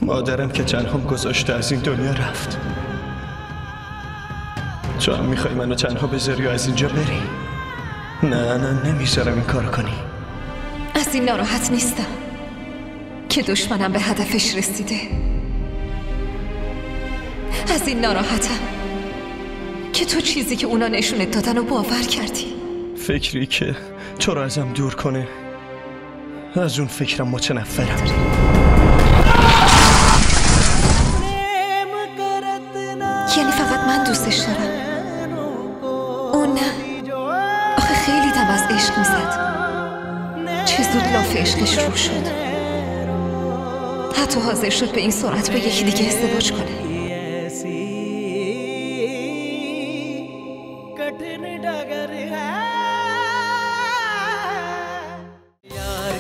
مادرم که تنهام گذاشته از این دنیا رفت. تو هم میخوای منو تنها بذاری و از اینجا بری؟ نه نمیذارم این کارو کنی. از این ناراحت نیستم که دشمنم به هدفش رسیده. از این ناراحتم که تو چیزی که اونا نشونت دادن و باور کردی. فکری که تو رو ازم دور کنه، از اون فکرم متنفرم. یعنی فقط من دوستش دارم؟ اون نه. آخه خیلی دم از عشق میزد. چه زود لاف عشقش رو شد. حتی حاضر شد به این سرعت با یکی دیگه ازدواج کنه.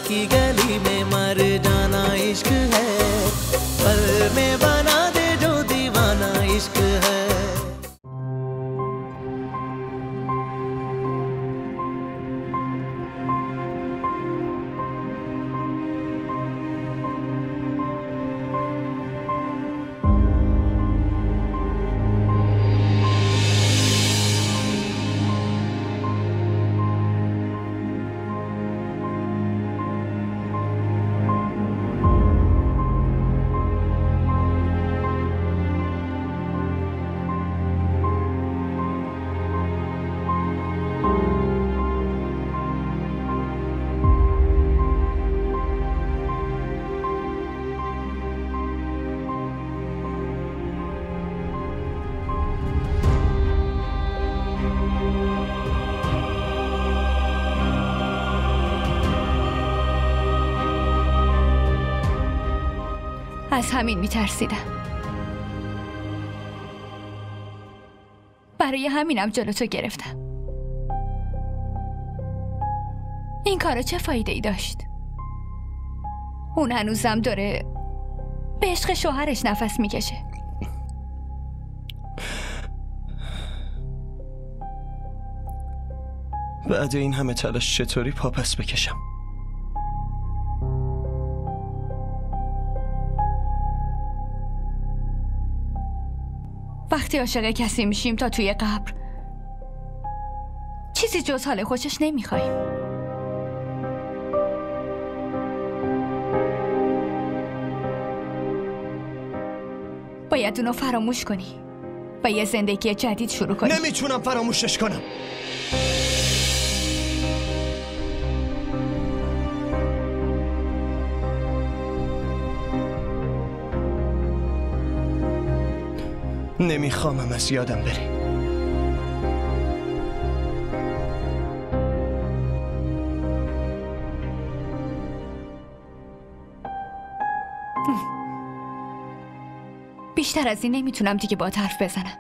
की गली में मर जाना इश्क है, पल में बना दे जो दीवाना इश्क है। از همین میترسیدم. برای همینم جلوتو گرفتم. این کارا چه فایده ای داشت؟ اون هنوزم داره به عشق شوهرش نفس میکشه. بعد این همه تلاش چطوری پا پس بکشم؟ وقتی عاشق کسی میشیم تا توی قبر چیزی جز حال خوشش نمیخوایم. باید اونو فراموش کنی و یه زندگی جدید شروع کنی. نمیتونم فراموشش کنم. نمیخوامم از یادم بری. بیشتر از این نمیتونم دیگه با حرف بزنم.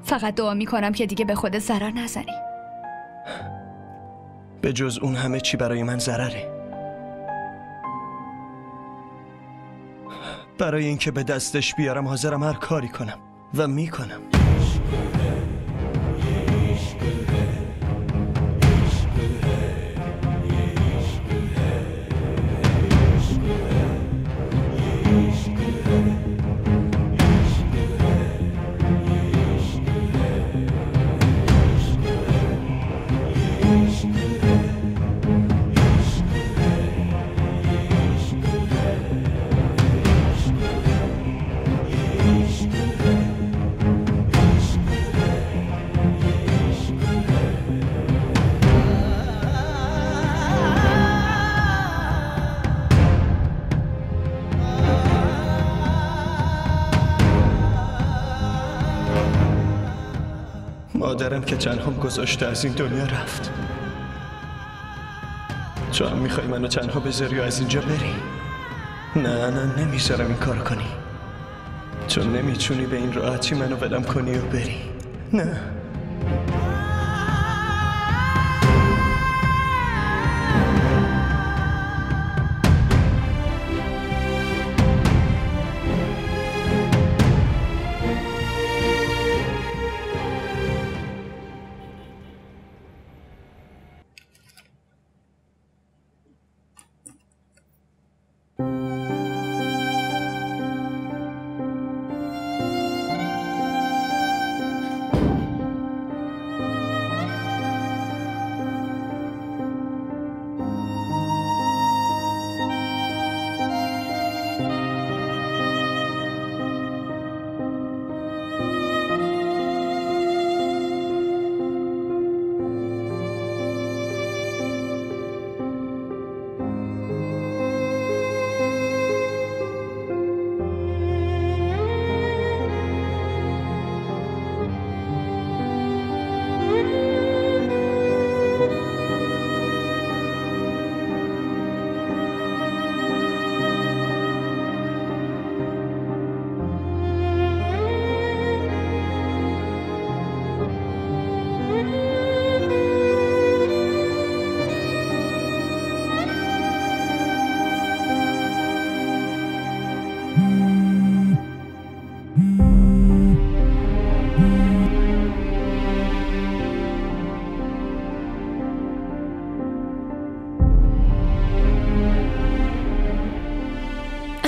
فقط دعا میکنم که دیگه به خودت ضرر نزنی. به جز اون همه چی برای من ضرره. برای اینکه به دستش بیارم حاضرم هر کاری کنم و میکنم. مادرم که تنهام گذاشته از این دنیا رفت. تو هم میخوای منو تنها بذاری و از اینجا بری؟ نه نمیذارم این کارو کنی. تو نمیتونی به این راحتی منو ولم کنی و بری. نه.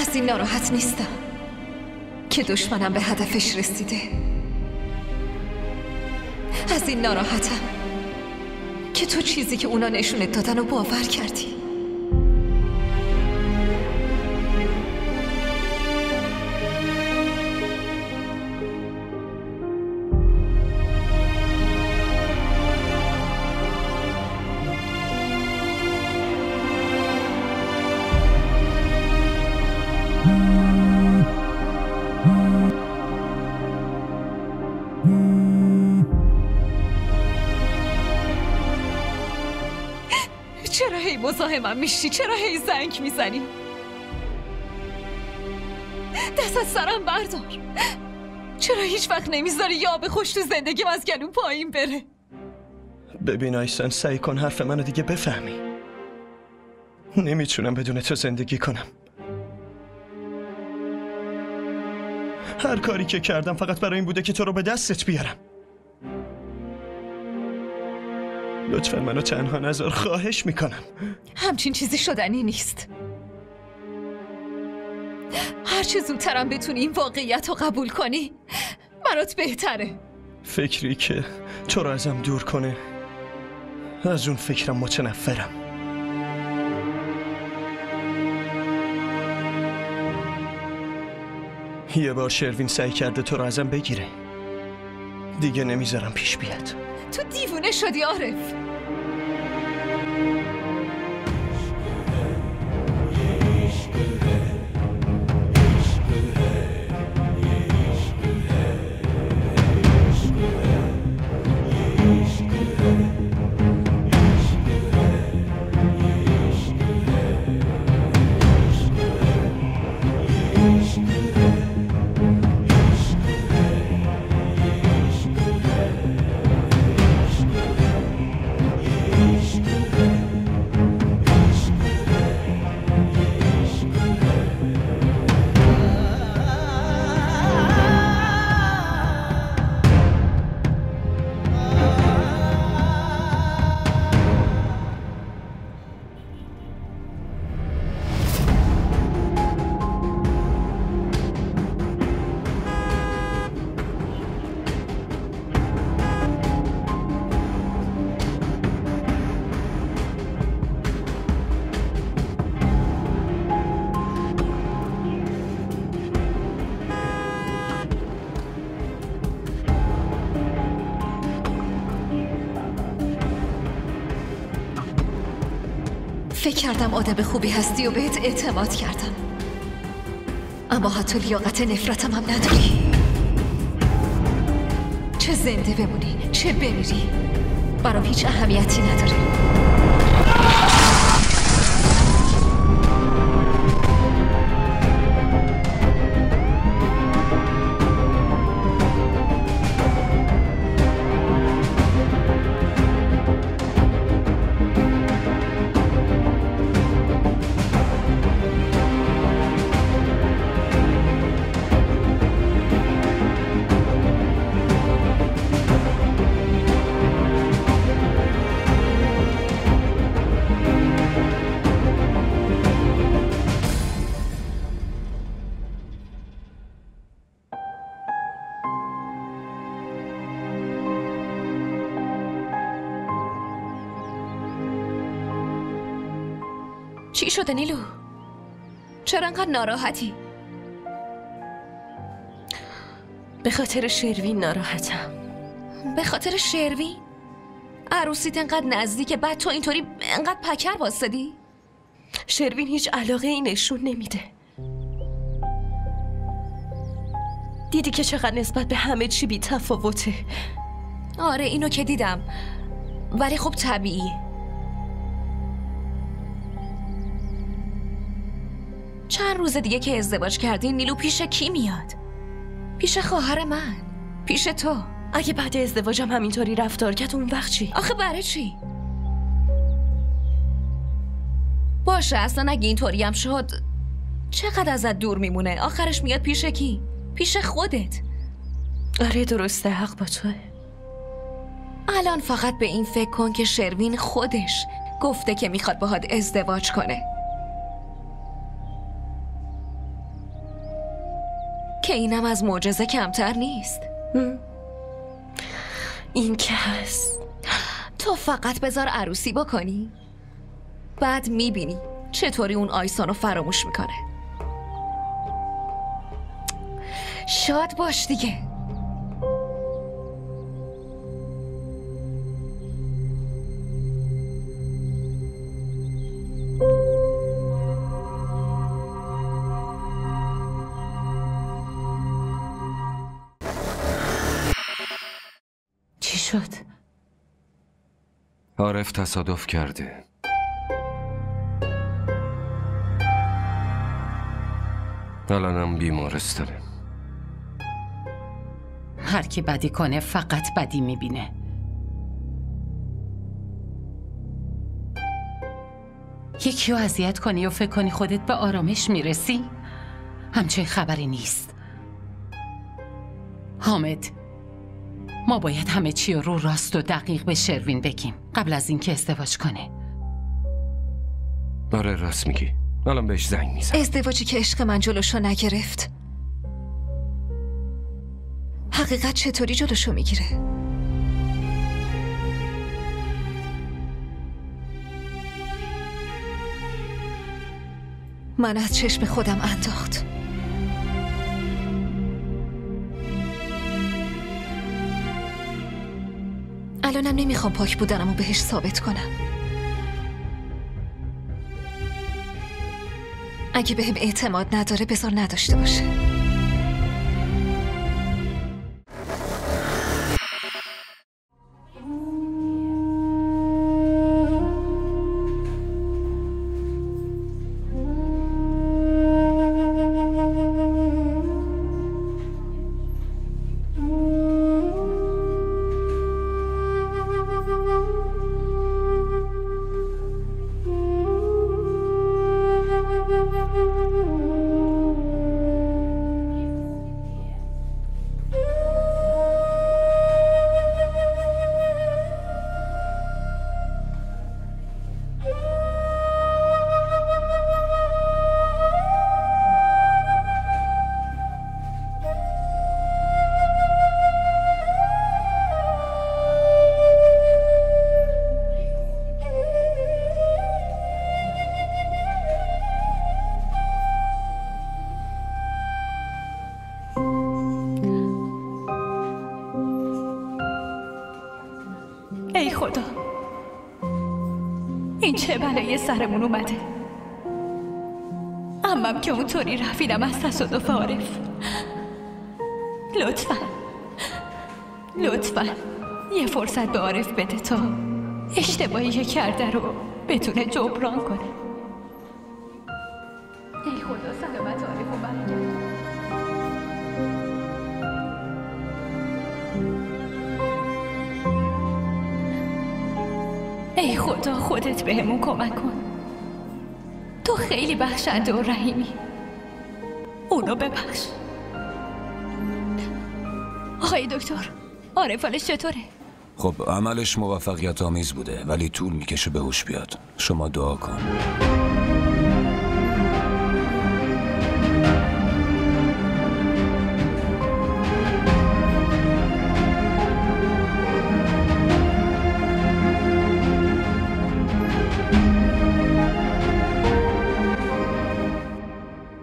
از این ناراحت نیستم که دشمنم به هدفش رسیده. از این ناراحتم که تو چیزی که اونا نشونت دادن رو باور کردی. چرا هی مزاحمم میشی؟ چرا هی زنگ میزنی؟ دست از سرم بردار. چرا هیچ وقت نمیذاری یا آب خوش تو زندگیم از گلوم پایین بره؟ ببین آیسن، سعی کن حرف منو دیگه بفهمی. نمیتونم بدون تو زندگی کنم. هر کاری که کردم فقط برای این بوده که تو رو به دستت بیارم. لطفا منو تنها نذار، خواهش میکنم. همچین چیزی شدنی نیست. هرچه زودترم بتونی این واقعیت رو قبول کنی برات بهتره. فکری که تو رو ازم دور کنه، از اون فکرم متنفرم. یه بار شروین سعی کرده تو رو ازم بگیره، دیگه نمیذارم پیش بیاد. تو دیوونه شدی عارف. فکر کردم آدم خوبی هستی و بهت اعتماد کردم، اما حتی لیاقت نفرتم هم نداری. چه زنده بمونی چه بمیری برام هیچ اهمیتی نداره. چی شده نیلو؟ چرا انقدر ناراحتی؟ به خاطر شروین ناراحتم. به خاطر شروین؟ عروسیت انقدر نزدیکه بعد تو اینطوری انقدر پکر واسدی؟ شروین هیچ علاقه ای نشون نمیده. دیدی که چقدر نسبت به همه چی بی تفاوته. آره اینو که دیدم، ولی خب طبیعیه. چند روز دیگه که ازدواج کردین نیلو پیش کی میاد؟ پیش خواهر من، پیش تو. اگه بعد ازدواجم همینطوری رفتار کرد اون وقت چی؟ آخه برای چی؟ باشه اصلا اگه اینطوری هم شد چقدر ازت دور میمونه؟ آخرش میاد پیش کی؟ پیش خودت. آره درسته، حق با توه. الان فقط به این فکر کن که شروین خودش گفته که میخواد باهات ازدواج کنه. که اینم از معجزه کمتر نیست. این که هست. تو فقط بذار عروسی بکنی، بعد میبینی چطوری اون آیسانو فراموش میکنه. شاد باش دیگه. چی شد؟ عارف تصادف کرده. الانم بیمارستانه. هر کی بدی کنه فقط بدی میبینه. یکی رو اذیت کنی و فکر کنی خودت به آرامش میرسی؟ همچین خبری نیست. حامد، ما باید همه چی رو راست و دقیق به شروین بگیم قبل از اینکه ازدواج کنه. آره راست میگی. الان بهش زنگ میزنم. ازدواجی که عشق من جلوشو نگرفت، حقیقت چطوری جلوشو میگیره؟ من از چشم خودم انداخت. الانم نمیخوام پاک بودنمو بهش ثابت کنم. اگه بهم اعتماد نداره بذار نداشته باشه. ای خدا، این چه بلایی سرمون اومده؟ عمم که اونطوری رفیدم از تصادف عارف. لطفاً یه فرصت به عارف بده تا اشتباهی که کرده رو بتونه جبران کنه. ای خدا سلامت عارف رو برگرد. ای خدا خودت بهمون کمک کن. تو خیلی بخشنده و رحیمی. اونو ببخش. آقای دکتر، عارف حالش چطوره؟ خب عملش موفقیت آمیز بوده ولی طول میکشه به هوش بیاد. شما دعا کن.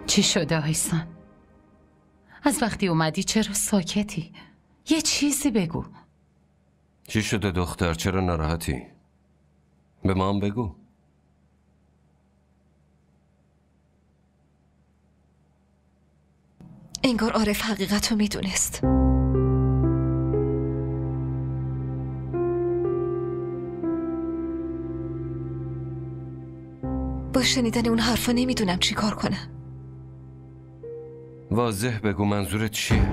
چی شده آیسان؟ از وقتی اومدی چرا ساکتی؟ یه چیزی بگو. چی شده دختر؟ چرا ناراحتی؟ به ما هم بگو. انگار عارف حقیقت رو میدونست. با شنیدن اون حرفا نمیدونم چی کار کنم. واضح بگو منظورت چیه؟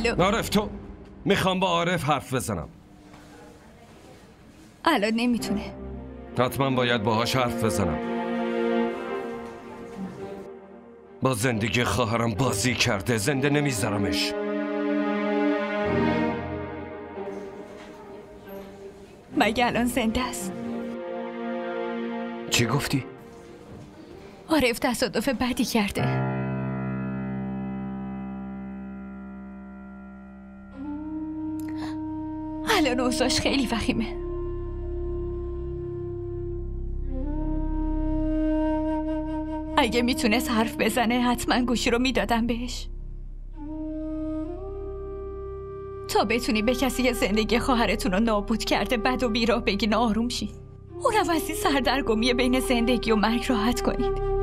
الو عارف تو میخوام با عارف حرف بزنم. الان نمیتونه. حتما باید باهاش حرف بزنم. با زندگی خواهرم بازی کرده، زنده نمیذارمش. مگه الان زنده است؟ چی گفتی؟ عارف تصادف بدی کرده. الان اوضاعش خیلی وخیمه. اگه میتونست حرف بزنه حتما گوشی رو میدادم بهش تا بتونی به کسی که زندگی خواهرتون رو نابود کرده بد و بیراه بگین آروم شین. اونم از این سردرگمی بین زندگی و مرگ راحت کنید.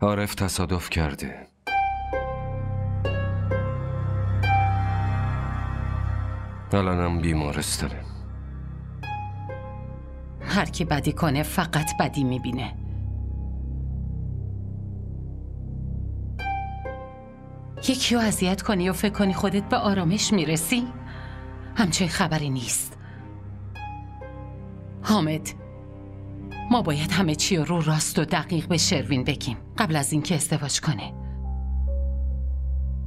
عارف تصادف کرده. الانم بیمارستانه. هر کی بدی کنه فقط بدی میبینه. یکی رو اذیت کنی و فکر کنی خودت به آرامش میرسی؟ همچین خبری نیست. حامد، ما باید همه چی رو راست و دقیق به شروین بگیم قبل از اینکه ازدواج کنه.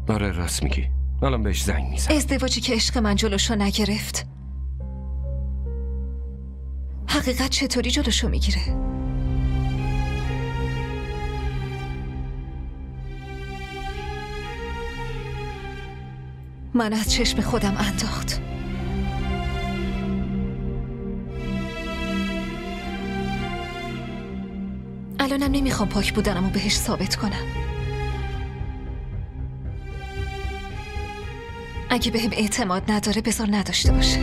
آره راست میگی. الان بهش زنگ میزنم. ازدواجی که عشق من جلوشو نگرفت، حقیقت چطوری جلوشو میگیره؟ من از چشم خودم انداخت. الانم نمیخوام پاک بودنمو بهش ثابت کنم. اگه بهم اعتماد نداره بذار نداشته باشه.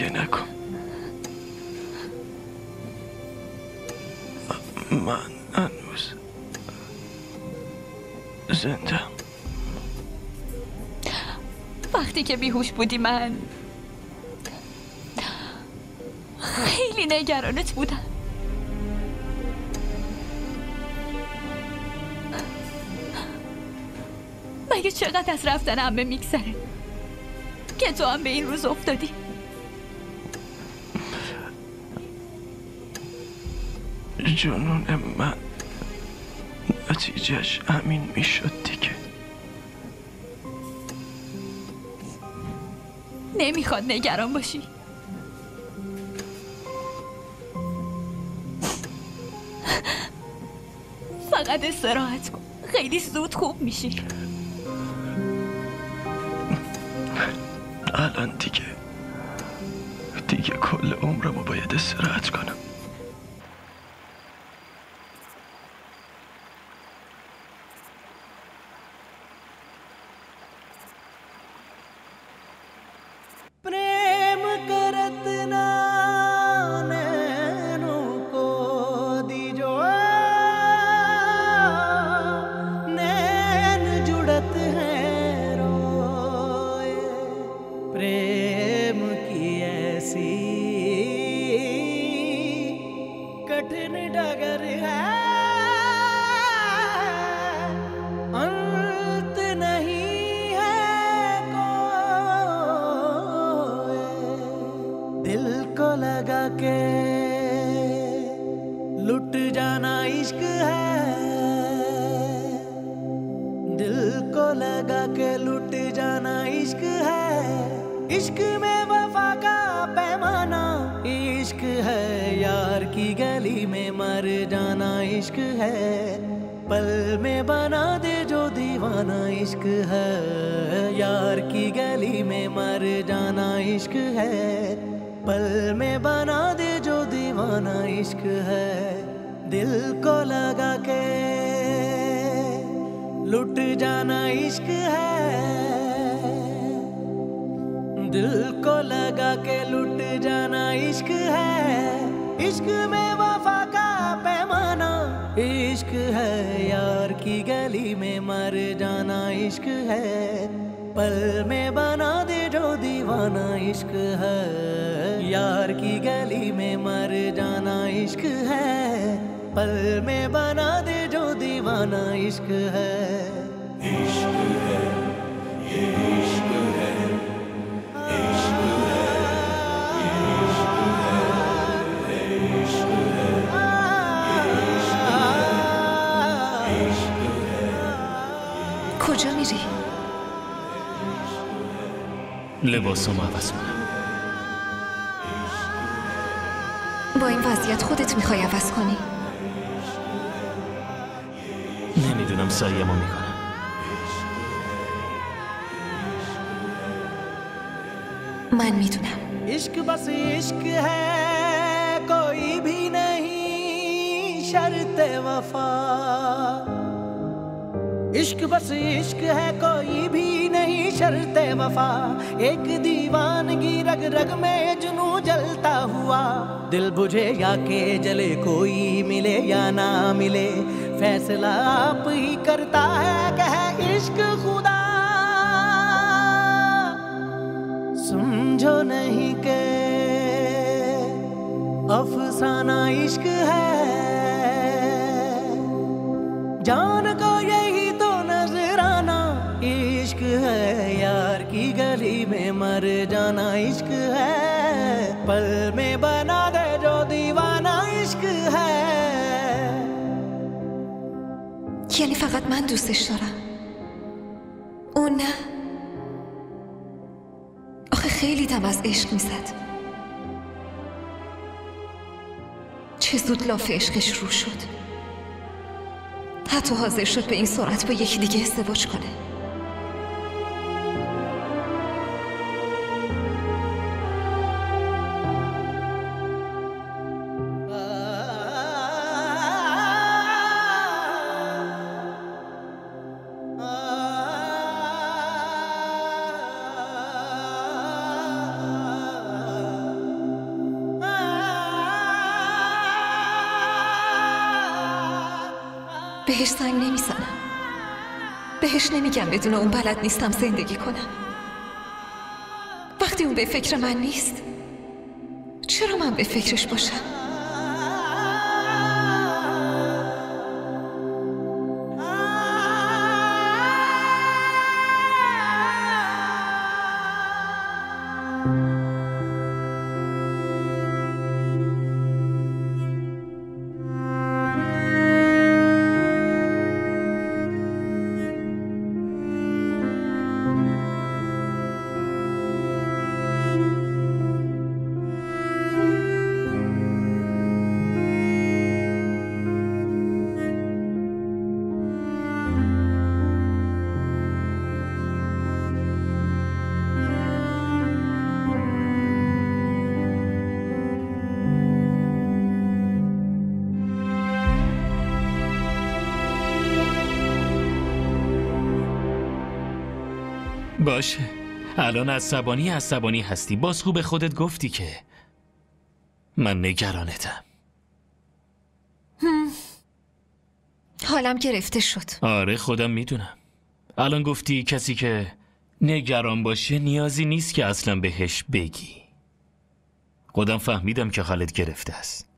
گریه نکن. من هنوز زنده. وقتی که بیهوش بودی من خیلی نگرانت بودم. مگه چقدر از رفتن عمه میگذره که تو هم به این روز افتادی؟ جنون من نتیجهش همین میشد دیگه. نمیخواد نگران باشی. فقط استراحت کن، خیلی زود خوب میشی. الان دیگه کل عمرمو باید استراحت کنم. प्रेम करत ना नैनों को दीजो, नैन जुड़त हैं रोए। प्रेम की ऐसी कठिन डगर है, अंत नहीं है कोई। दिल को लगा के लुट जाना इश्क है, दिल को लगा के लुट जाना इश्क है। इश्क में वफा का पैमाना इश्क है, यार की गली में मर जाना इश्क है। पल में बना दे जो दीवाना इश्क है, यार की गली में मर जाना इश्क है। पल में बना दे जो दीवाना इश्क है। दिल को लगा के लुट जाना इश्क है, दिल को लगा के लुट जाना इश्क है। इश्क में वफा का पैमाना इश्क है, यार की गली में मर जाना इश्क है। पल में बना दे जो दीवाना इश्क है, यार की गली में मर जाना इश्क है। पल में बना दे जो दीवाना इश्क है। इश्क है, ये इश्क है, इश्क है, ये इश्क है, इश्क है। کجا میری؟ لباسم عوض کنم. با این وضعیت خودت میخوای عوض کنی؟ نمیدونم سعیمو میکنم. من میدونم. इश्क बस इश्क है, कोई भी नहीं शर्त वफा। इश्क बस इश्क है, कोई भी नहीं शर्त वफा। एक दीवानगी रग रग में जुनू जलता हुआ, दिल बुझे या के जले, कोई मिले या ना मिले, फैसला आप ही करता है कह इश्क खुदा। समझो नहीं के अफसाना इश्क है, जान को यही तो नजराना इश्क है। यार की गली में मर जाना इश्क है, पल में बना दे जो दीवाना इश्क है। یعنی فقط من دوستش دارم، اون نه؟ آخه خیلی دم از عشق میزد. چه زود لاف عشقش رو شد، حتی حاضر شد به این سرعت با یکی دیگه ازدواج کنه. بهش زنگ نمیزنم، بهش نمیگم بدون اون بلد نیستم زندگی کنم. وقتی اون به فکر من نیست چرا من به فکرش باشم؟ باشه، الان عصبانی هستی. باز خوب خودت گفتی که من نگرانتم. حالم گرفته شد. آره خودم میدونم. الان گفتی کسی که نگران باشه نیازی نیست که اصلا بهش بگی. خودم فهمیدم که حالت گرفته است.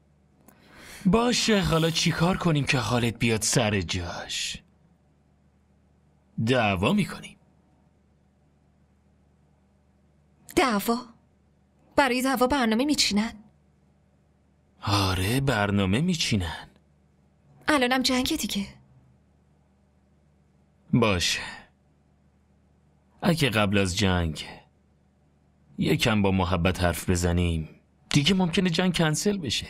باشه، حالا چی کار کنیم که حالت بیاد سر جاش؟ دعوا میکنیم. دعوا؟ برای دعوا برنامه میچینن؟ آره برنامه میچینن. الانم جنگه دیگه. باشه، اگه قبل از جنگ یکم با محبت حرف بزنیم دیگه ممکنه جنگ کنسل بشه.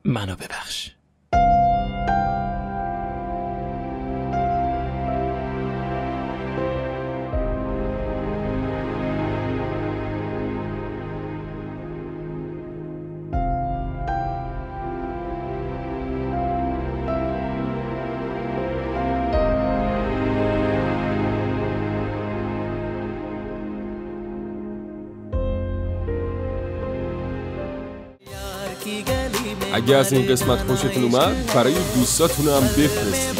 منو ببخش. اگه از این قسمت خوشتون اومد برای دوستاتون هم بفرستید.